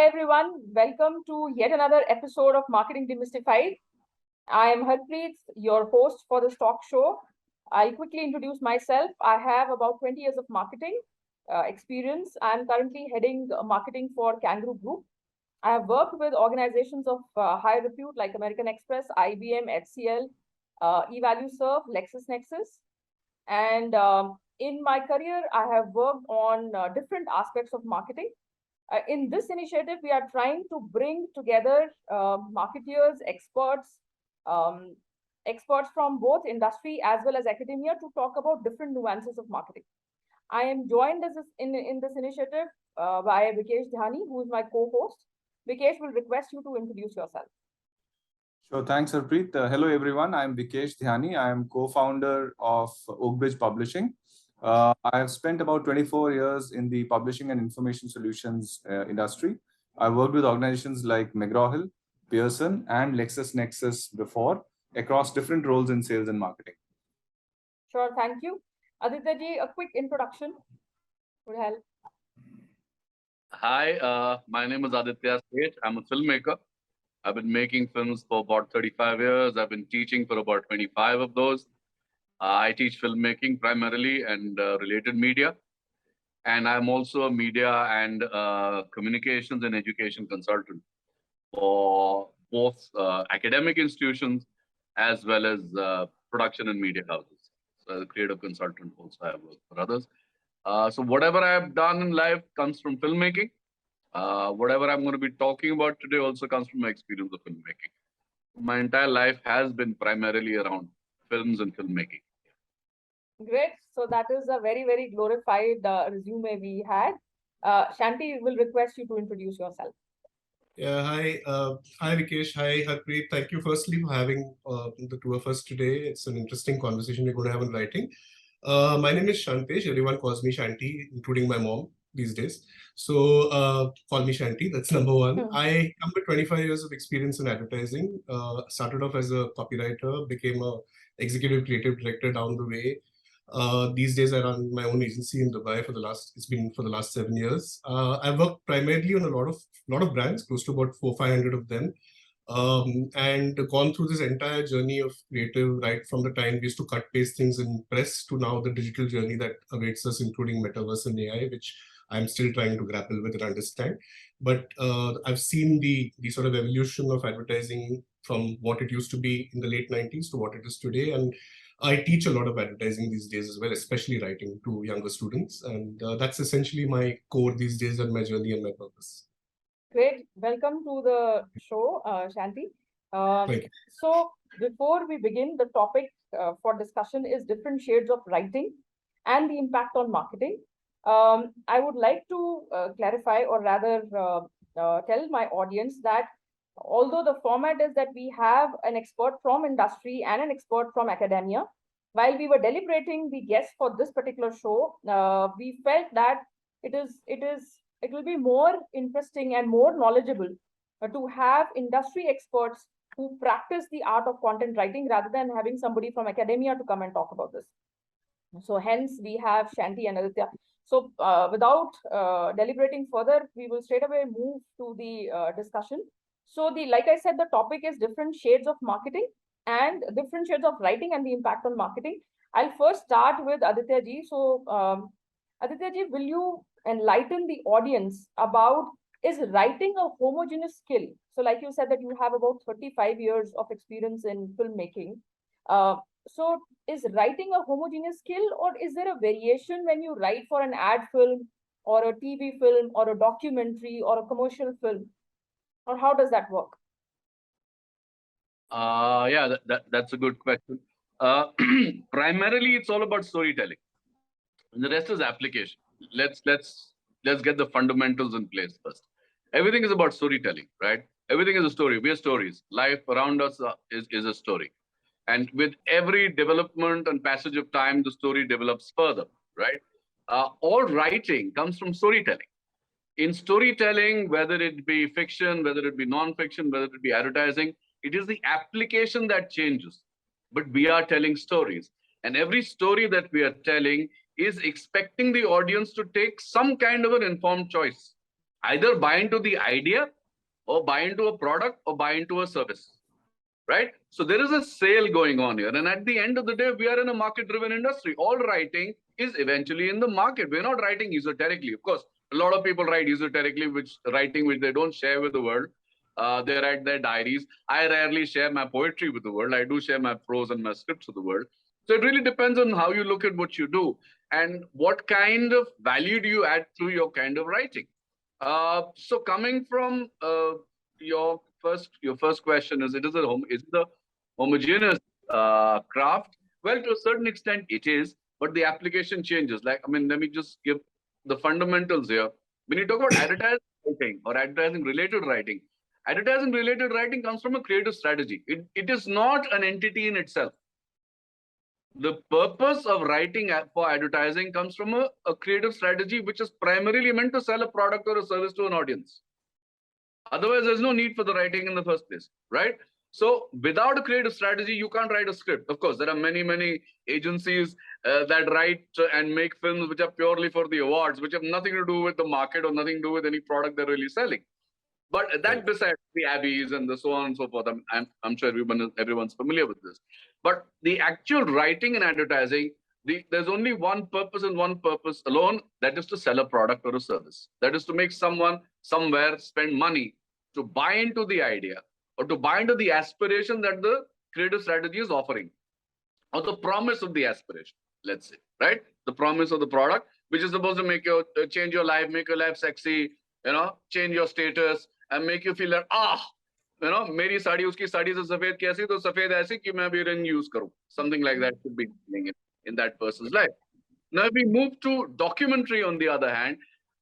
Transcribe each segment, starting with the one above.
Hi everyone, welcome to yet another episode of Marketing Demystified. I am Harpreet, your host for this talk show. I'll quickly introduce myself. I have about 20 years of marketing experience. I'm currently heading marketing for Kangaroo Group. I have worked with organizations of high repute like American Express, IBM, HCL, eValueServe, LexisNexis. And in my career, I have worked on different aspects of marketing. In this initiative, we are trying to bring together marketeers, um, experts from both industry as well as academia to talk about different nuances of marketing. I am joined in this initiative by Vikesh Dhyani, who is my co-host. Vikesh will request you to introduce yourself. So thanks, Harpreet. Hello, everyone. I'm Vikesh Dhyani. I am co-founder of Oakbridge Publishing. I have spent about 24 years in the publishing and information solutions industry. I worked with organizations like McGraw-Hill, Pearson, and LexisNexis before, across different roles in sales and marketing. Sure, thank you. Aditya ji, a quick introduction would help. Hi, my name is Aditya Seth. I'm a filmmaker. I've been making films for about 35 years. I've been teaching for about 25 of those. I teach filmmaking primarily and related media. And I'm also a media and communications and education consultant for both academic institutions as well as production and media houses. So as a creative consultant also I work for others. So whatever I've done in life comes from filmmaking. Whatever I'm going to be talking about today also comes from my experience of filmmaking. My entire life has been primarily around films and filmmaking. Great. So that is a very, very glorified resume we had. Shanti will request you to introduce yourself. Yeah, hi Vikesh, hi Harpreet. Thank you firstly for having the two of us today. It's an interesting conversation we're going to have in writing. My name is Shantesh. Everyone calls me Shanti, including my mom these days. So call me Shanti. That's number one. I come with 25 years of experience in advertising. Started off as a copywriter, became a executive creative director down the way. These days I run my own agency in Dubai for the last 7 years. I've worked primarily on a lot of brands, close to about 400-500 of them. And gone through this entire journey of creative, right from the time we used to cut paste things in press to now the digital journey that awaits us, including metaverse and AI, which I'm still trying to grapple with and understand. But I've seen the sort of evolution of advertising from what it used to be in the late 90s to what it is today. And I teach a lot of advertising these days as well, especially writing to younger students. And that's essentially my core these days and my journey and my purpose. Great. Welcome to the show, Shanti. Thank you. So before we begin, the topic for discussion is different shades of writing and the impact on marketing. I would like to clarify, or rather tell my audience that although the format is that we have an expert from industry and an expert from academia, while we were deliberating the guests for this particular show, we felt that it will be more interesting and more knowledgeable to have industry experts who practice the art of content writing rather than having somebody from academia to come and talk about this. So hence we have Shanti and Aditya. So without deliberating further, we will straight away move to the discussion. So like I said, the topic is different shades of marketing and different shades of writing and the impact on marketing. I'll first start with Aditya ji. So Aditya ji, will you enlighten the audience about, is writing a homogeneous skill? So like you said that you have about 35 years of experience in filmmaking. So is writing a homogeneous skill, or is there a variation when you write for an ad film or a TV film or a documentary or a commercial film? Or how does that work? Yeah, that's a good question. Primarily, it's all about storytelling. And the rest is application. Let's get the fundamentals in place first. Everything is about storytelling, right? Everything is a story. We are stories. Life around us is a story. And with every development and passage of time, the story develops further, right? All writing comes from storytelling. In storytelling, whether it be fiction, whether it be non-fiction, whether it be advertising, it is the application that changes. But we are telling stories. And every story that we are telling is expecting the audience to take some kind of an informed choice. Either buy into the idea, or buy into a product, or buy into a service, right? So there is a sale going on here. And at the end of the day, we are in a market-driven industry. All writing is eventually in the market. We're not writing esoterically. Of course, a lot of people write esoterically, which they don't share with the world. They write their diaries. I rarely share my poetry with the world. I do share my prose and my scripts with the world. So it really depends on how you look at what you do and what kind of value do you add through your kind of writing. So coming from your first question, is it a homogeneous craft? Well, to a certain extent it is, but the application changes. Like, I mean, let me just give the fundamentals here. When you talk about advertising writing or advertising related writing comes from a creative strategy. It is not an entity in itself. The purpose of writing for advertising comes from a creative strategy, which is primarily meant to sell a product or a service to an audience. Otherwise, there's no need for the writing in the first place, right? So without a creative strategy, you can't write a script. Of course, there are many agencies that write and make films which are purely for the awards, which have nothing to do with the market or nothing to do with any product they're really selling. But that besides the Abbeys and the so on and so forth, I'm sure everyone's familiar with this. But the actual writing and advertising, there's only one purpose and one purpose alone, that is to sell a product or a service. That is to make someone somewhere spend money to buy into the idea or to buy into the aspiration that the creative strategy is offering, or the promise of the aspiration, let's say, right? The promise of the product, which is supposed to make you change your life, make your life sexy, change your status, and make you feel that, मेरी साड़ी उसकी साड़ी से सफेद कैसी तो सफेद ऐसी कि मैं भी रंग use करूं. Something like that could be in that person's life. Now, if we move to documentary, on the other hand,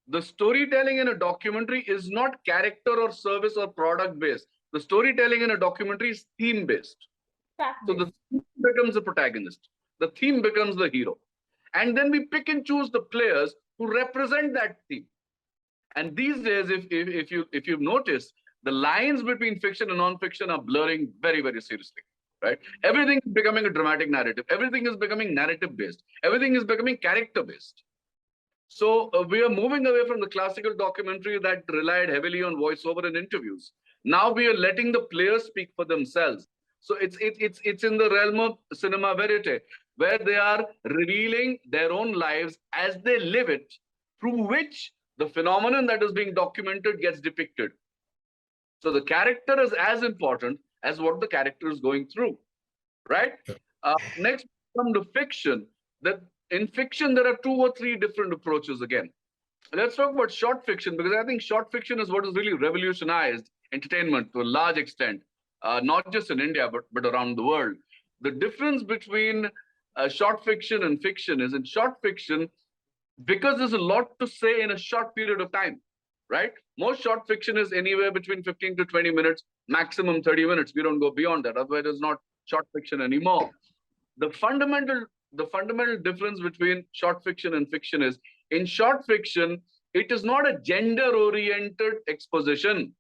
the storytelling in a documentary is not character or service or product based. The storytelling in a documentary is theme based. So the theme becomes the protagonist. The theme becomes the hero. And then we pick and choose the players who represent that theme. And these days, if you've noticed, the lines between fiction and non-fiction are blurring very, very seriously, right? Everything is becoming a dramatic narrative. Everything is becoming narrative-based. Everything is becoming character-based. So we are moving away from the classical documentary that relied heavily on voiceover and interviews. Now we are letting the players speak for themselves. So it's in the realm of cinema verite, where they are revealing their own lives as they live it, through which the phenomenon that is being documented gets depicted. So the character is as important as what the character is going through, right? Next, come to fiction. In fiction, there are 2 or 3 different approaches again. Let's talk about short fiction, because I think short fiction is what has really revolutionized entertainment to a large extent, not just in India, but around the world. The difference between short fiction and fiction is, in short fiction, because there's a lot to say in a short period of time, right? Most short fiction is anywhere between 15 to 20 minutes, maximum 30 minutes. We don't go beyond that. Otherwise, it's not short fiction anymore. The fundamental difference between short fiction and fiction is, in short fiction, it is not a gender-oriented exposition.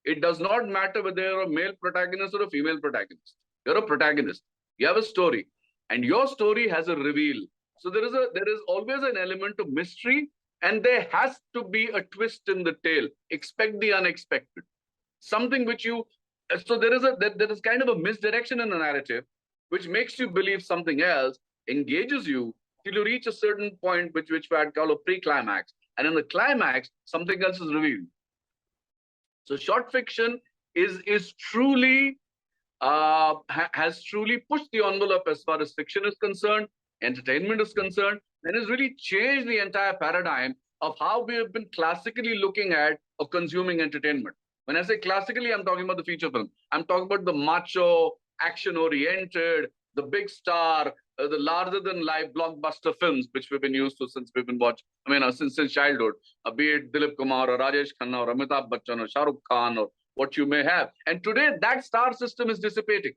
It does not matter whether you're a male protagonist or a female protagonist. You're a protagonist. You have a story, and your story has a reveal. So there is always an element of mystery, and there has to be a twist in the tale. Expect the unexpected. Something which so there is kind of a misdirection in the narrative, which makes you believe something else, engages you till you reach a certain point, which I'd call a pre-climax. And in the climax, something else is revealed. So short fiction is truly has truly pushed the envelope as far as fiction is concerned, entertainment is concerned, and has really changed the entire paradigm of how we have been classically looking at or consuming entertainment. When I say classically, I'm talking about the feature film. I'm talking about the macho, action-oriented, the big star, the larger-than-life blockbuster films, which we've been used to since we've been watching. Since childhood, be it Dilip Kumar or Rajesh Khanna or Amitabh Bachchan or Shah Rukh Khan or what you may have. And today, that star system is dissipating.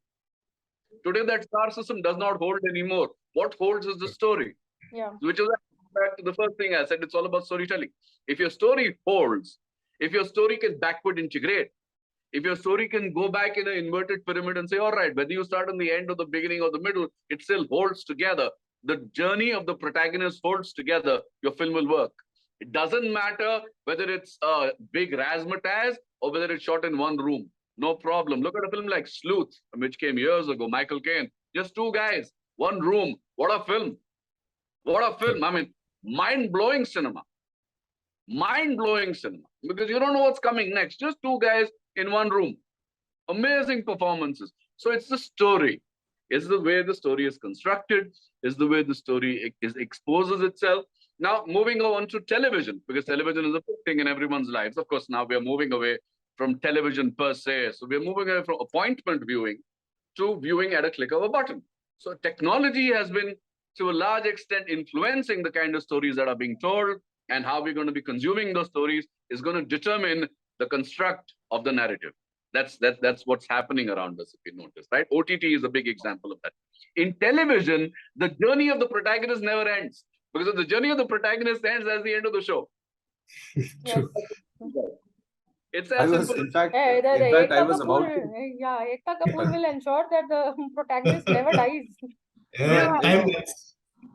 Today, that star system does not hold anymore. What holds is the story. Yeah. Which is back to the first thing I said. It's all about storytelling. If your story holds, if your story can backward integrate, if your story can go back in an inverted pyramid and say, all right, whether you start in the end or the beginning or the middle, it still holds together. The journey of the protagonist holds together, your film will work. It doesn't matter whether it's a big razzmatazz or whether it's shot in one room. No problem. Look at a film like Sleuth, which came years ago, Michael Caine. Just two guys, one room. What a film. What a film. I mean, mind-blowing cinema. Mind-blowing cinema. Because you don't know what's coming next. Just two guys in one room. Amazing performances. So it's the story. It's the way the story is constructed. It's the way the story exposes itself. Now, moving on to television, because television is a big thing in everyone's lives. Of course, now we are moving away from television per se. So we're moving away from appointment viewing to viewing at a click of a button. So technology has been, to a large extent, influencing the kind of stories that are being told, and how we're going to be consuming those stories is going to determine the construct of the narrative. That's what's happening around us, if you notice, right? OTT is a big example of that. In television, the journey of the protagonist never ends, because the journey of the protagonist ends at the end of the show. Yes. It's as simple. In fact, Ekta I was about Kapoor, to. yeah, Ekta Kapoor will ensure that the protagonist never dies. Yeah,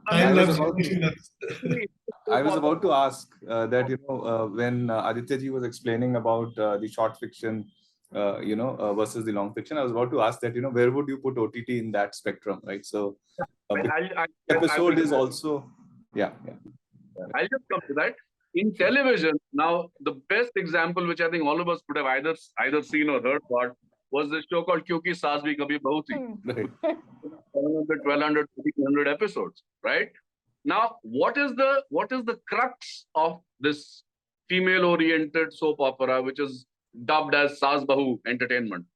I was about to ask that, when Aditya ji was explaining about the short fiction, versus the long fiction, I was about to ask that, where would you put OTT in that spectrum, right? So, episode is also, yeah. I'll just come to that. In television, now the best example, which I think all of us could have either seen or heard about, was this show called Kyunki Saas Bhi Kabhi Bahu Thi. Right. 1,200, 1,300 episodes, right? Now, what is the crux of this female-oriented soap opera, which is dubbed as Saas Bahu entertainment?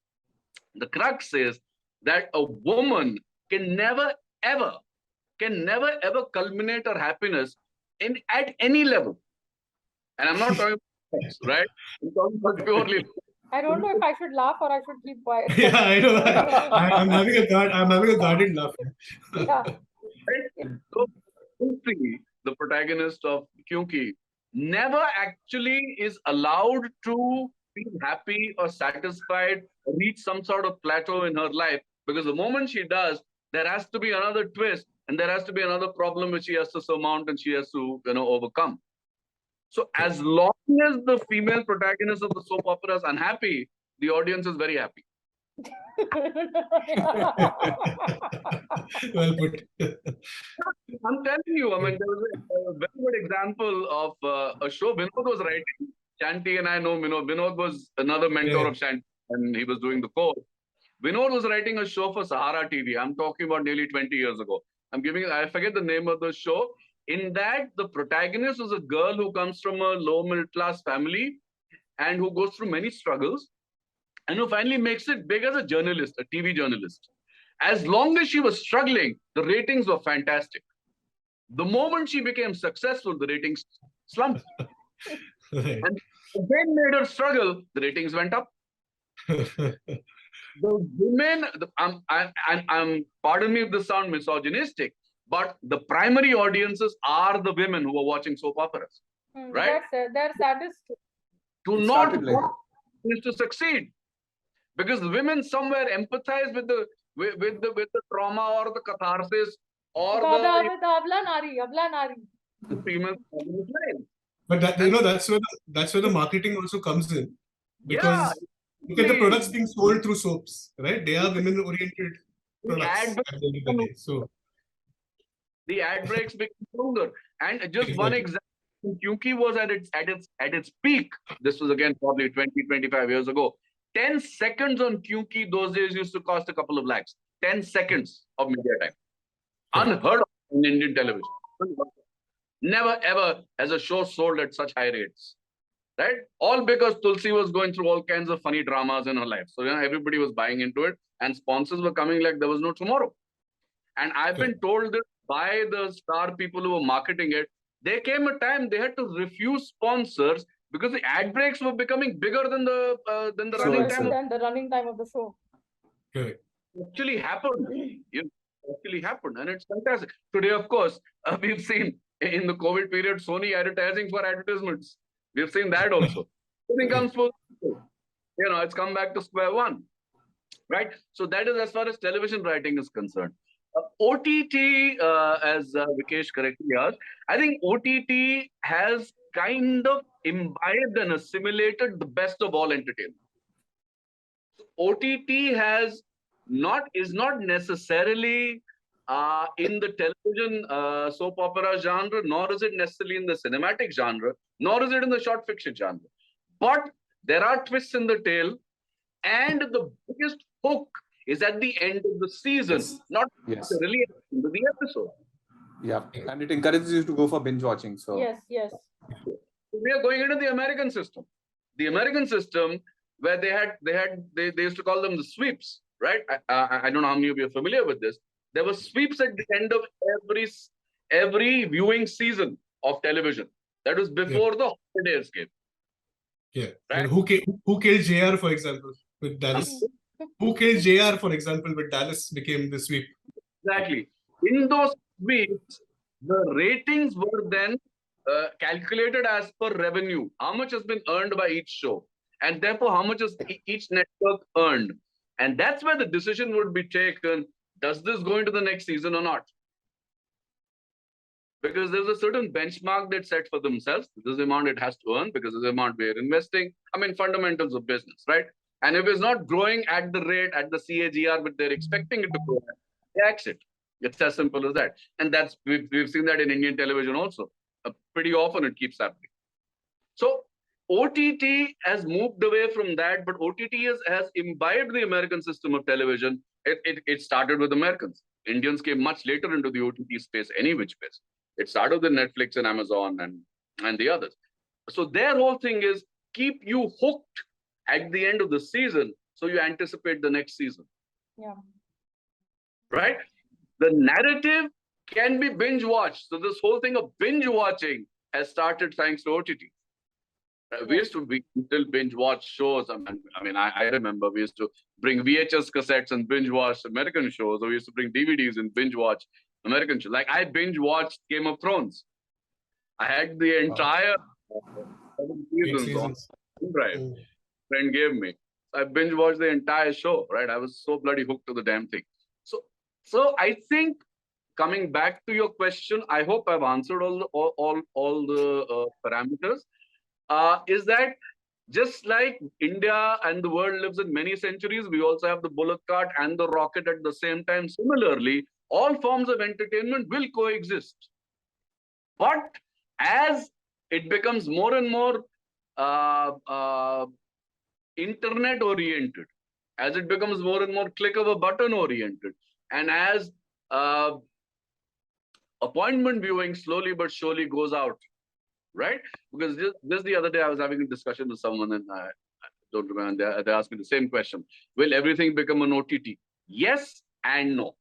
The crux is that a woman can never ever culminate her happiness at any level. And I'm not talking about sex, right? I'm talking about purely. I don't know if I should laugh or I should keep quiet. Yeah, I know. I'm having a guarded laugh. Yeah. So, the protagonist of Kyunki never actually is allowed to feel happy or satisfied, reach some sort of plateau in her life, because the moment she does, there has to be another twist, and there has to be another problem which she has to surmount and she has to, overcome. So as long as the female protagonist of the soap opera is unhappy, the audience is very happy. Well put. I'm telling you, I mean, there was a very good example of a show Vinod was writing. Shanti and I know Vinod was another mentor of Shanti, and he was doing the course. Vinod was writing a show for Sahara TV. I'm talking about nearly 20 years ago. I forget the name of the show. In that, the protagonist was a girl who comes from a low middle class family and who goes through many struggles, and who finally makes it big as a journalist, a TV journalist. As long as she was struggling, the ratings were fantastic. The moment she became successful, the ratings slumped. Right. And again made her struggle, the ratings went up. The women, pardon me if this sounds misogynistic, but the primary audiences are the women who are watching soap operas, right? They're saddest. To not is to succeed, because the women somewhere empathize with the trauma or the catharsis or the Abla Nari. female. But that's where the marketing also comes in, because look at the products being sold through soaps, right? They are women-oriented products at the end of the day. So the ad breaks become longer. And just one example, Kyunki was at its peak. This was again probably 20-25 years ago. 10 seconds on Kyunki those days used to cost a couple of lakhs. 10 seconds of media time. Unheard of in Indian television. Never ever has a show sold at such high rates. Right? All because Tulsi was going through all kinds of funny dramas in her life. So everybody was buying into it, and sponsors were coming like there was no tomorrow. And I've been told this by the star people who were marketing it. There came a time they had to refuse sponsors because the ad breaks were becoming bigger than the running time. Than the running time of the show. Okay. Actually happened. Actually happened, and it's fantastic. Today, of course, we've seen in the COVID period Sony advertising for advertisements. We've seen that also. Everything comes full. It's come back to square one, right? So that is as far as television writing is concerned. OTT, as Vikesh correctly asked, I think OTT has kind of imbibed and assimilated the best of all entertainment. OTT is not necessarily in the television soap opera genre, nor is it necessarily in the cinematic genre, nor is it in the short fiction genre. But there are twists in the tale, and the biggest hook is at the end of the season, not really at the end of the episode. Yeah, and it encourages you to go for binge watching. So Yes, yes. We are going into the American system. The American system, where they used to call them the sweeps, right? I don't know how many of you are familiar with this. There were sweeps at the end of every viewing season of television. That was before the holidays came. Yeah. Right? And who killed JR, for example, with Dallas? Who killed JR, for example, with Dallas became the sweep. Exactly. In those sweeps, the ratings were then calculated as per revenue. How much has been earned by each show? And therefore, how much has each network earned? And that's where the decision would be taken. Does this go into the next season or not? Because there's a certain benchmark that's set for themselves. This is the amount it has to earn because this is the amount we're investing. I mean, fundamentals of business, right? And if it's not growing at the rate, at the CAGR, but they're expecting it to grow, they exit. It's as simple as that. And that's we've seen that in Indian television also. Pretty often it keeps happening. So OTT has moved away from that, but OTT has imbibed the American system of television. It started with Americans. Indians came much later into the OTT space, any which space. It started with Netflix and Amazon and the others. So their whole thing is keep you hooked at the end of the season, so you anticipate the next season. Yeah. Right? The narrative can be binge watched. So this whole thing of binge watching has started thanks to OTT. We still binge watch shows. I remember we used to bring VHS cassettes and binge watch American shows, or we used to bring DVDs and binge watch American shows. Like I binge watched Game of Thrones. I had the entire 7 seasons on drive. Friend gave me. I binge watched the entire show. Right, I was so bloody hooked to the damn thing. So I think, coming back to your question, I hope I've answered all the parameters. Is that just like India and the world lives in many centuries, we also have the bullock cart and the rocket at the same time. Similarly, all forms of entertainment will coexist. But as it becomes more and more internet oriented, as it becomes more and more click of a button oriented, and as appointment viewing slowly but surely goes out, right? Because just the other day I was having a discussion with someone, and I don't remember, they asked me the same question. Will everything become an OTT? Yes and no.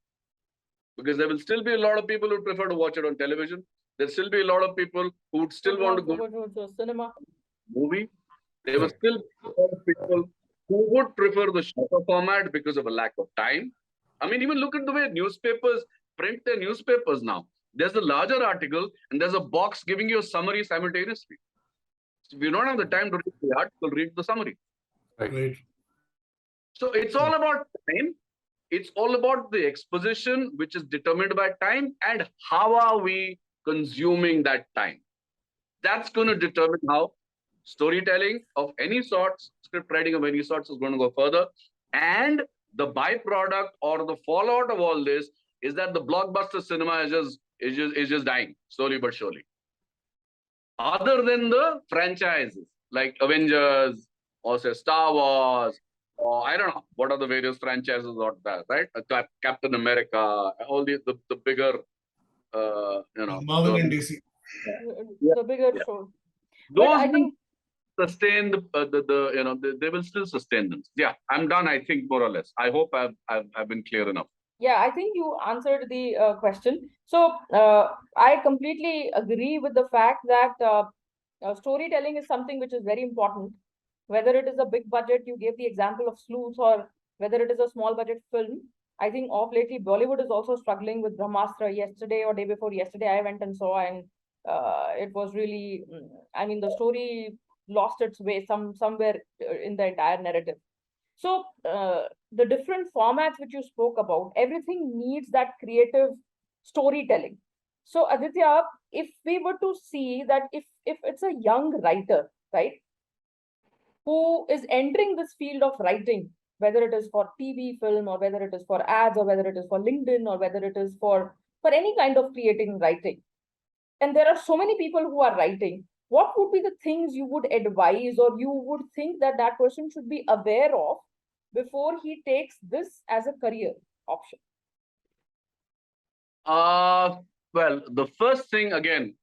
Because there will still be a lot of people who prefer to watch it on television. There'll still be a lot of people who would still want to go to cinema. Movie. There will still be a lot of people who would prefer the shorter format because of a lack of time. I mean, even look at the way newspapers print their newspapers now. There's a larger article and there's a box giving you a summary simultaneously. So if you don't have the time to read the article, read the summary. Right. So it's all about time. It's all about the exposition, which is determined by time, and how are we consuming that time. That's going to determine how storytelling of any sorts, script writing of any sorts, is going to go further. And the byproduct or the fallout of all this is that the blockbuster cinema is just dying slowly but surely. Other than the franchises like Avengers or say Star Wars, or I don't know what are the various franchises out there, right? Captain America, all the bigger, Marvel and DC. The bigger shows. Those I think sustain they will still sustain them. Yeah, I'm done. I think more or less. I hope I've been clear enough. Yeah, I think you answered the question. So I completely agree with the fact that storytelling is something which is very important. Whether it is a big budget, you gave the example of Sleuths, or whether it is a small budget film. I think of lately, Bollywood is also struggling with Brahmastra. Yesterday or day before yesterday, I went and saw, and it was really, I mean, the story lost its way somewhere in the entire narrative. So the different formats which you spoke about, everything needs that creative storytelling. So Aditya, if we were to see that if it's a young writer, right, who is entering this field of writing, whether it is for TV, film, or whether it is for ads, or whether it is for LinkedIn, or whether it is for any kind of creating writing, and there are so many people who are writing, what would be the things you would advise or you would think that that person should be aware of before he takes this as a career option? Well, the first thing again,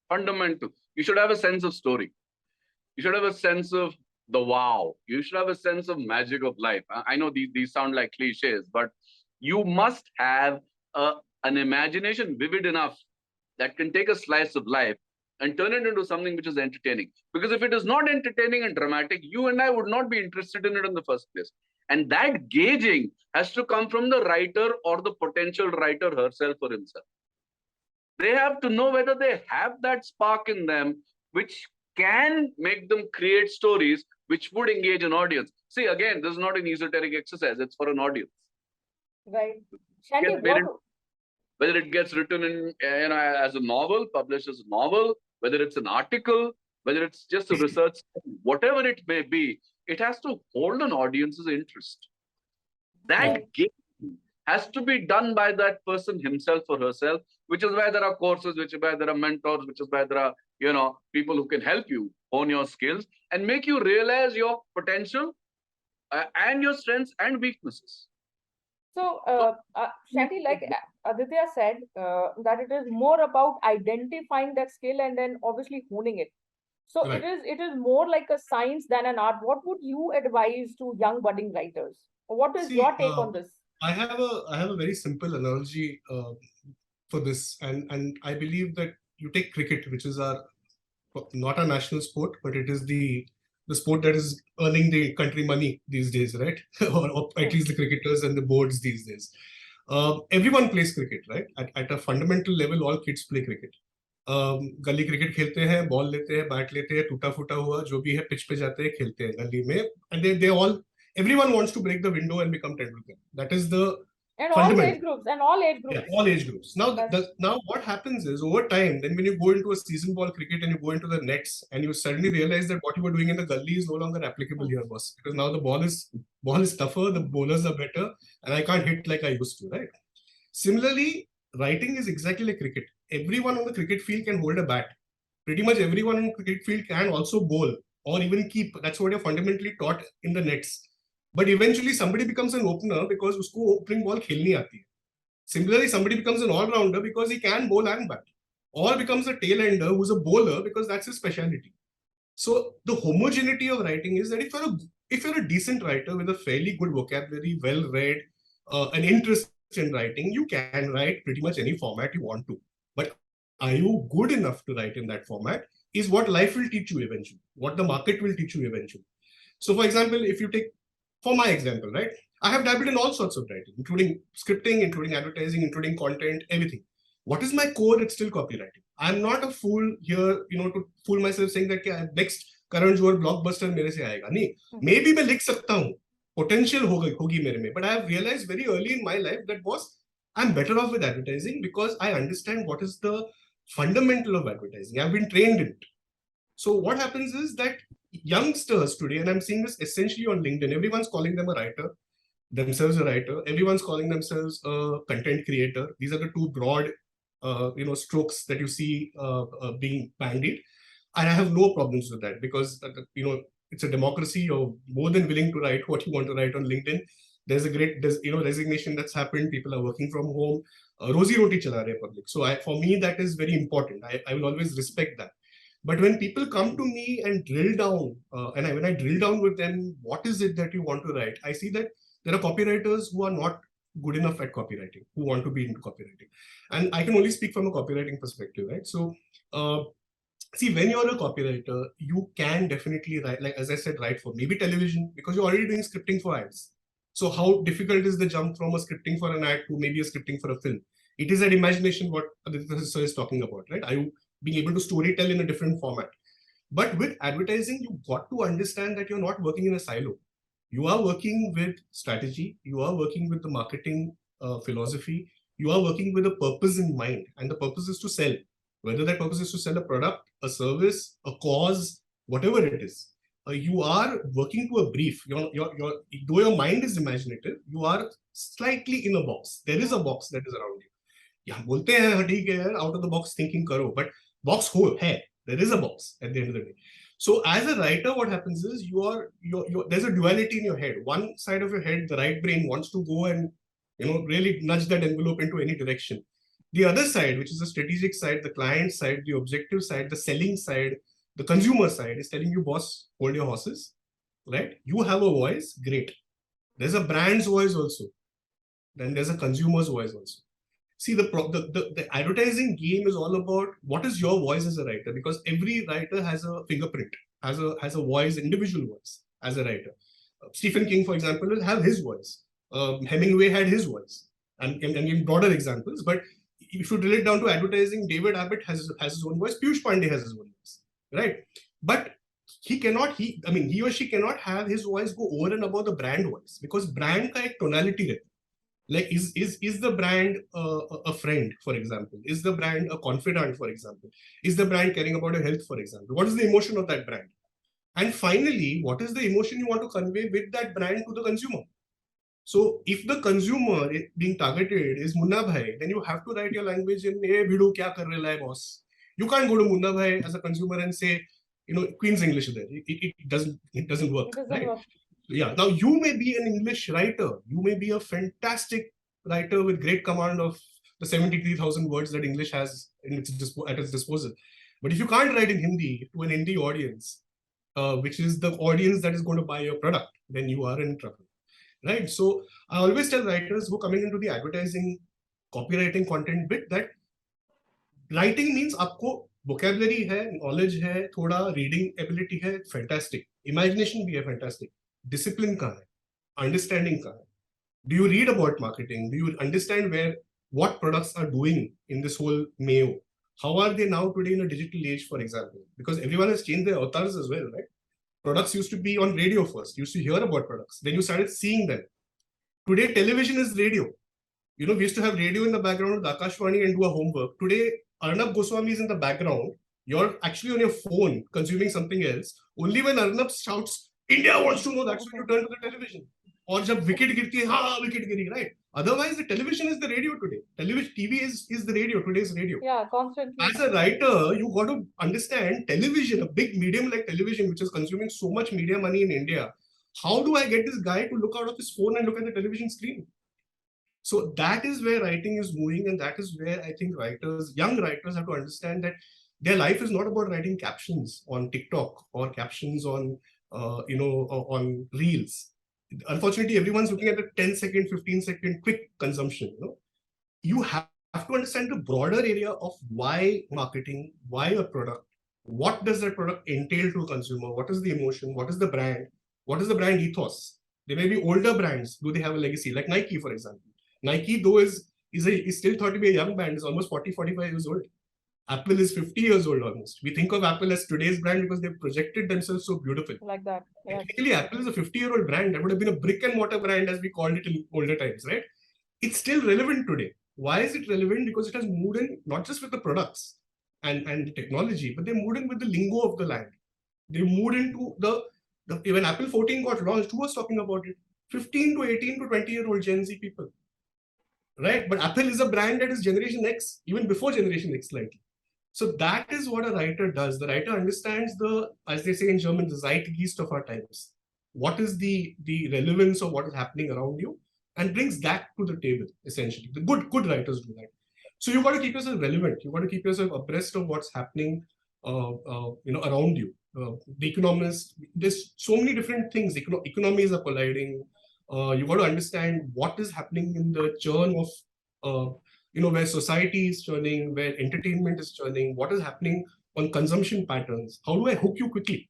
fundamental, you should have a sense of story. You should have a sense of the wow. You should have a sense of magic of life. I know these sound like cliches, but you must have an imagination vivid enough that can take a slice of life and turn it into something which is entertaining. Because if it is not entertaining and dramatic, you and I would not be interested in it in the first place. And that gauging has to come from the writer or the potential writer herself or himself. They have to know whether they have that spark in them, which can make them create stories which would engage an audience. See, again, this is not an esoteric exercise, it's for an audience. Right. Shanti, whether it gets written in, as a novel, published as a novel, whether it's an article, whether it's just a research, whatever it may be, it has to hold an audience's interest. That game has to be done by that person himself or herself, which is why there are courses, which is why there are mentors, which is why there are, people who can help you hone your skills and make you realize your potential and your strengths and weaknesses. So, Shanti, like Aditya said, that it is more about identifying that skill and then obviously honing it. So Right. it is more like a science than an art. What would you advise to young budding writers? What is your take on this? I have a very simple analogy for this, and I believe that you take cricket, which is not a national sport, but it is the sport that is earning the country money these days, right? or at least the cricketers and the boards these days. Everyone plays cricket, right? At a fundamental level, all kids play cricket. गली cricket खेलते हैं, ball लेते हैं, bat लेते हैं, टूटा फूटा हुआ जो भी है पिच पे जाते हैं, खेलते हैं गली में, and they all, everyone wants to break the window and become Tendulkar. That is the and all age groups. Yeah, all age groups. Now what happens is over time, then when you go into a season ball cricket and you go into the nets and you suddenly realize that what you were doing in the gully is no longer applicable here, boss, because now the ball is tougher, the bowlers are better, and I can't hit like I used to, right? Similarly, writing is exactly like cricket. Everyone on the cricket field can hold a bat. Pretty much everyone on the cricket field can also bowl or even keep. That's what you're fundamentally taught in the nets. But eventually somebody becomes an opener because usko opening ball khelni aati hai. Similarly, somebody becomes an all-rounder because he can bowl and bat. Or becomes a tail-ender who's a bowler because that's his specialty. So the homogeneity of writing is that if you're a decent writer with a fairly good vocabulary, well-read, an interest in writing, you can write pretty much any format you want to. But are you good enough to write in that format is what life will teach you eventually, what the market will teach you eventually. So for example, if you take, for my example, right, I have dabbled in all sorts of writing, including scripting, including advertising, including content, everything. What is my core? It's still copywriting. I'm not a fool here, to fool myself saying that next Karan Johar blockbuster mere se aayega. Nahi, maybe मैं लिख सकता हूँ, potential होगी मेरे में, but I have realized very early in my life that I'm better off with advertising because I understand what is the fundamental of advertising. I've been trained in it. So what happens is that youngsters today, and I'm seeing this essentially on LinkedIn, everyone's calling them a writer, themselves a writer, everyone's calling themselves a content creator. These are the two broad strokes that you see being bandied. And I have no problems with that because it's a democracy. You're more than willing to write what you want to write on LinkedIn. There's a great resignation that's happened. People are working from home. Rozi roti chala rahe public. So for me, that is very important. I will always respect that. But when people come to me and drill down, when I drill down with them, what is it that you want to write? I see that there are copywriters who are not good enough at copywriting, who want to be into copywriting. And I can only speak from a copywriting perspective, right? So, see, when you're a copywriter, you can definitely write, like as I said, write for maybe television because you're already doing scripting for ads. So how difficult is the jump from a scripting for an ad to maybe a scripting for a film? It is that imagination what Aditya sir is talking about, right? Are you being able to storytell in a different format? But with advertising, you've got to understand that you're not working in a silo. You are working with strategy. You are working with the marketing philosophy. you are working with a purpose in mind, and the purpose is to sell. Whether that purpose is to sell a product, a service, a cause, whatever it is, you are working to a brief. Though your mind is imaginative, you are slightly in a box. There is a box that is around you. Yeah, बोलते हैं ठीक है यार, out of the box thinking करो, but box हो है. There is a box at the end of the day. So as a writer, what happens is there's a duality in your head. One side of your head, the right brain, wants to go and really nudge that envelope into any direction. The other side, which is the strategic side, the client side, the objective side, the selling side, the consumer side, is telling you, boss, hold your horses, right? You have a voice, great. There's a brand's voice also. Then there's a consumer's voice also. See, the advertising game is all about what is your voice as a writer, because every writer has a fingerprint, has a voice, individual voice as a writer. Stephen King, for example, will have his voice. Hemingway had his voice, and in broader examples. But if you drill it down to advertising, David Abbott has his own voice. Piyush Pandey has his own voice, right? But he or she cannot have his voice go over and above the brand voice, because brand ka ek tonality hai. Like, is the brand a friend, for example? Is the brand a confidant, for example? Is the brand caring about your health, for example? What is the emotion of that brand? And finally, what is the emotion you want to convey with that brand to the consumer? So if the consumer being targeted is Munna Bhai, then you have to write your language in "Hey, Bhidu, kya kar raha hai, boss?" You can't go to Munna Bhai as a consumer and say, Queen's English there. It doesn't work. Right? Yeah. Now you may be an English writer. You may be a fantastic writer with great command of the 73,000 words that English has at its disposal. But if you can't write in Hindi to an Hindi audience, which is the audience that is going to buy your product, then you are in trouble. Right? So I always tell writers who are coming into the advertising, copywriting content bit that writing means आपको vocabulary है, knowledge है, थोड़ा reading ability है, fantastic. Imagination भी है, fantastic. Discipline का है, understanding का है. Do you read about marketing? Do you understand what products are doing in this whole mayo? How are they now today in a digital age, for example? Because everyone has changed their avatars as well, right? Products used to be on radio first. You used to hear about products. Then you started seeing them. Today, television is radio. We used to have radio in the background with Akashvani and do a homework. Today, Arnab Goswami is in the background. You're actually on your phone consuming something else. Only when Arnab shouts, India wants to know, that's when you turn to the television. Or jab wicket girti hai, wicket giri, right? Otherwise, the television is the radio today. TV is the radio, today's radio. Yeah, constantly. As a writer, you got to understand television, a big medium like television, which is consuming so much media money in India. How do I get this guy to look out of his phone and look at the television screen? So that is where writing is moving, and that is where I think young writers have to understand that their life is not about writing captions on TikTok or captions on on Reels. Unfortunately, everyone's looking at the 10-second, 15-second quick consumption. You have to understand the broader area of why marketing, why a product, what does that product entail to a consumer, what is the emotion, what is the brand ethos. There may be older brands, do they have a legacy? Like Nike, for example. Nike, though, is still thought to be a young brand, is almost 40, 45 years old. Apple is 50 years old almost. We think of Apple as today's brand because they've projected themselves so beautifully. Like that. Yeah. Technically, Apple is a 50-year-old brand. That would have been a brick and mortar brand as we called it in older times, right? It's still relevant today. Why is it relevant? Because it has moved in not just with the products and the technology, but they moved in with the lingo of the land. They moved into when Apple 14 got launched, who was talking about it? 15 to 18 to 20-year-old Gen Z people. Right? But Apple is a brand that is Generation X, even before Generation X slightly. So that is what a writer does. The writer understands as they say in German, the Zeitgeist of our times. What is the relevance of what is happening around you, and brings that to the table, essentially. The good writers do that. So you've got to keep yourself relevant. You've got to keep yourself abreast of what's happening around you. The economist, there's so many different things. Economies are colliding. You got to understand what is happening in the churn of where society is churning, where entertainment is churning, what is happening on consumption patterns. How do I hook you quickly?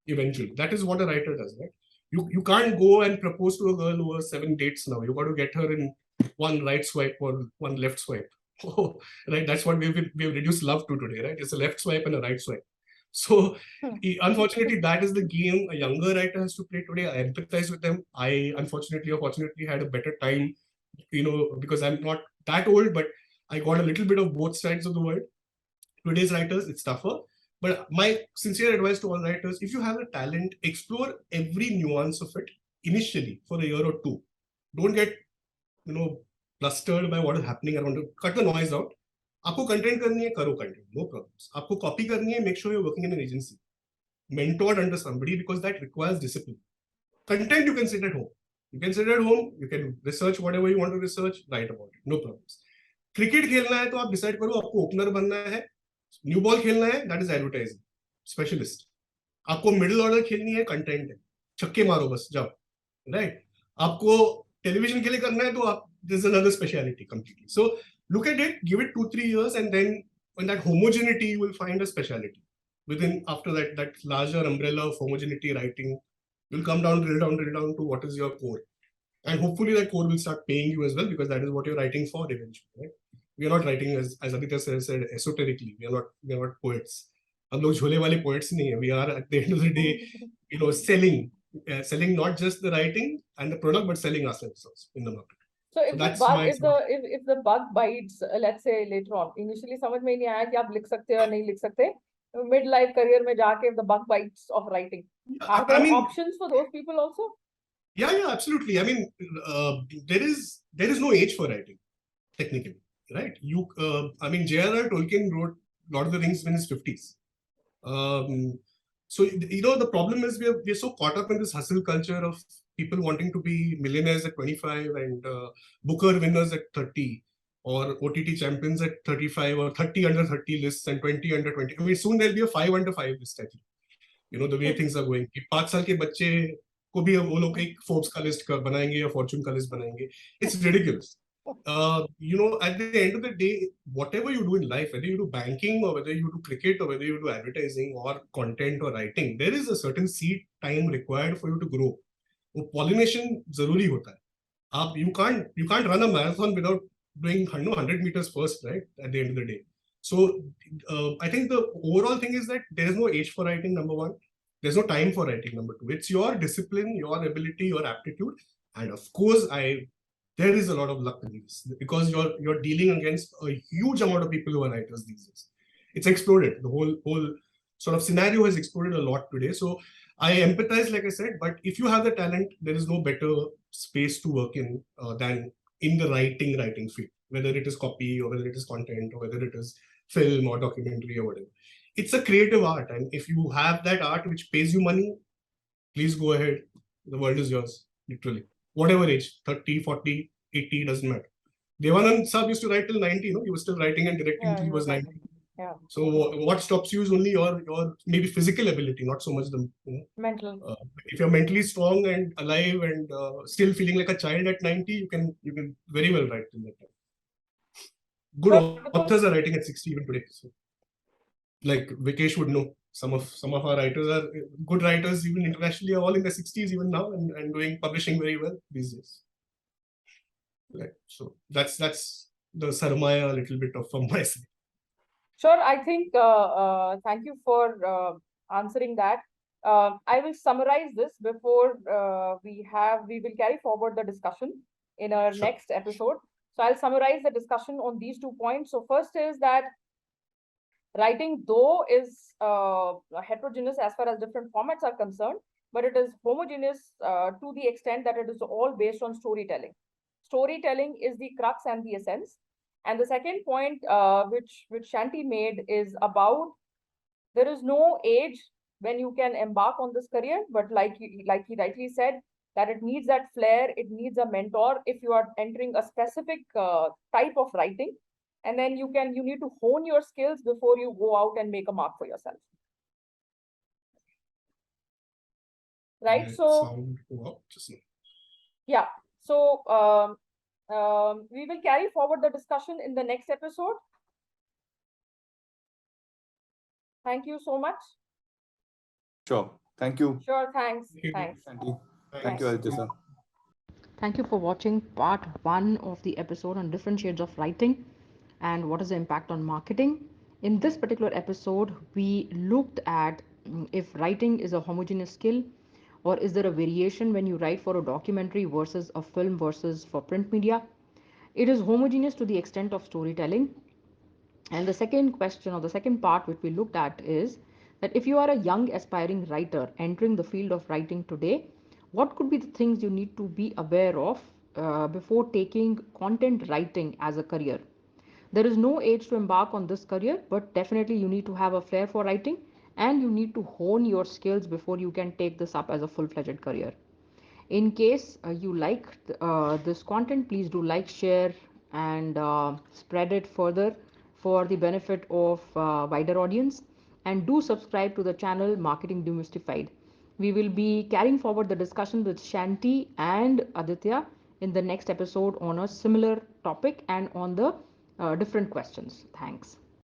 Eventually, that is what a writer does, right? You can't go and propose to a girl over 7 dates now. You got to get her in one right swipe or one left swipe. Oh, right? That's what we've reduced love to today, right? It's a left swipe and a right swipe. So unfortunately, that is the game a younger writer has to play today. I empathize with them. I unfortunately or fortunately had a better time because I'm not that old, but I got a little bit of both sides of the world. Today's writers, it's tougher. But my sincere advice to all writers, if you have a talent, explore every nuance of it initially for a year or two. Don't get, flustered by what is happening around you. Cut the noise out. आपको content करनी है, करो content, no problems. आपको copy करनी है, make sure you're working in an agency. Mentored under somebody, because that requires discipline. Content you can sit at home. You can sit at home, you can research whatever you want to research, write about it, no problems. Cricket खेलना है तो आप decide करो आपको opener बनना है, new ball खेलना है, that is advertising, specialist. आपको middle order खेलनी है, content है, छक्के मारो बस जाओ, right? आपको television के लिए करना है तो आप, this is another speciality completely. So look at it, give it 2-3 years, and then when that homogeneity, you will find a speciality. Within, after that larger umbrella of homogeneity writing, you'll come down, drill down to what is your core. And hopefully that core will start paying you as well, because that is what you're writing for eventually, right? We are not writing, as Aditya said, esoterically. We are not poets. हम लोग झोले वाले poets नहीं है. We are, at the end of the day, selling not just the writing and the product, but selling ourselves also in the market. So if the bug bites, let's say later on, initially समझ में नहीं आया कि आप लिख सकते हो या नहीं लिख सकते, mid-life career में जाके, if the bug bites of writing, are there options for those people also? Yeah, absolutely. I mean, there is no age for writing, technically, right? J.R.R. Tolkien wrote Lord of the Rings in his 50s. So the problem is we're so caught up in this hustle culture of people wanting to be millionaires at 25 and Booker winners at 30, or OTT champions at 35, or 30 under 30 lists and 20 under 20. I mean, soon there'll be a 5 under 5 list, I think. The way things are going. 5 साल के बच्चे को भी वो लोग एक Forbes का list बनाएंगे या Fortune का list बनाएंगे. It's ridiculous. At the end of the day, whatever you do in life, whether you do banking or whether you do cricket or whether you do advertising or content or writing, there is a certain seed time required for you to grow. Pollination zaruri hota hai. You can't run a marathon without doing 100 meters first, right? At the end of the day. So I think the overall thing is that there is no age for writing, number one. There's no time for writing, number two. It's your discipline, your ability, your aptitude. And of course, there is a lot of luck in this, because you're dealing against a huge amount of people who are writers these days. It's exploded. The whole sort of scenario has exploded a lot today. So I empathize, like I said, but if you have the talent, there is no better space to work in than in the writing field, whether it is copy or whether it is content or whether it is film or documentary or whatever. It's a creative art, and if you have that art which pays you money, please go ahead. The world is yours, literally. Whatever age, 30, 40, 80, doesn't matter. Devanand Saab used to write till 90, he was still writing and directing till he was 90. Yeah. So what stops you is only your maybe physical ability, not so much the mental. If you're mentally strong and alive and still feeling like a child at 90, you can very well write till that time. Good authors are writing at 60 even today. So, like Vikesh would know, some of our writers are good writers, even internationally, are all in their 60s even now and doing publishing very well these days. Right. So that's the Sarmaya a little bit of from my side. Sure, I think thank you for answering that. I will summarize this before we will carry forward the discussion in our next episode. So I'll summarize the discussion on these 2 points. So first is that writing, though, is heterogeneous as far as different formats are concerned, but it is homogeneous to the extent that it is all based on storytelling. Storytelling is the crux and the essence. And the second point, which Shanti made, is about there is no age when you can embark on this career, but like he rightly said, that it needs that flair, it needs a mentor if you are entering a specific type of writing, and then you need to hone your skills before you go out and make a mark for yourself. Right? So yeah. So we will carry forward the discussion in the next episode. Thank you so much. Sure. Thank you. Sure. Thanks. Thanks. Thank you, Aditya sir. Thank you for watching part 1 of the episode on different shades of writing and what is the impact on marketing. In this particular episode, we looked at if writing is a homogeneous skill, or is there a variation when you write for a documentary versus a film versus for print media. It is homogeneous to the extent of storytelling. And the second question, or the second part which we looked at, is that if you are a young aspiring writer entering the field of writing today, what could be the things you need to be aware of before taking content writing as a career? There is no age to embark on this career, but definitely you need to have a flair for writing and you need to hone your skills before you can take this up as a full-fledged career. In case you like this content, please do like, share, and spread it further for the benefit of wider audience. And do subscribe to the channel Marketing Demystified. We will be carrying forward the discussion with Shanti and Aditya in the next episode on a similar topic and on the different questions. Thanks.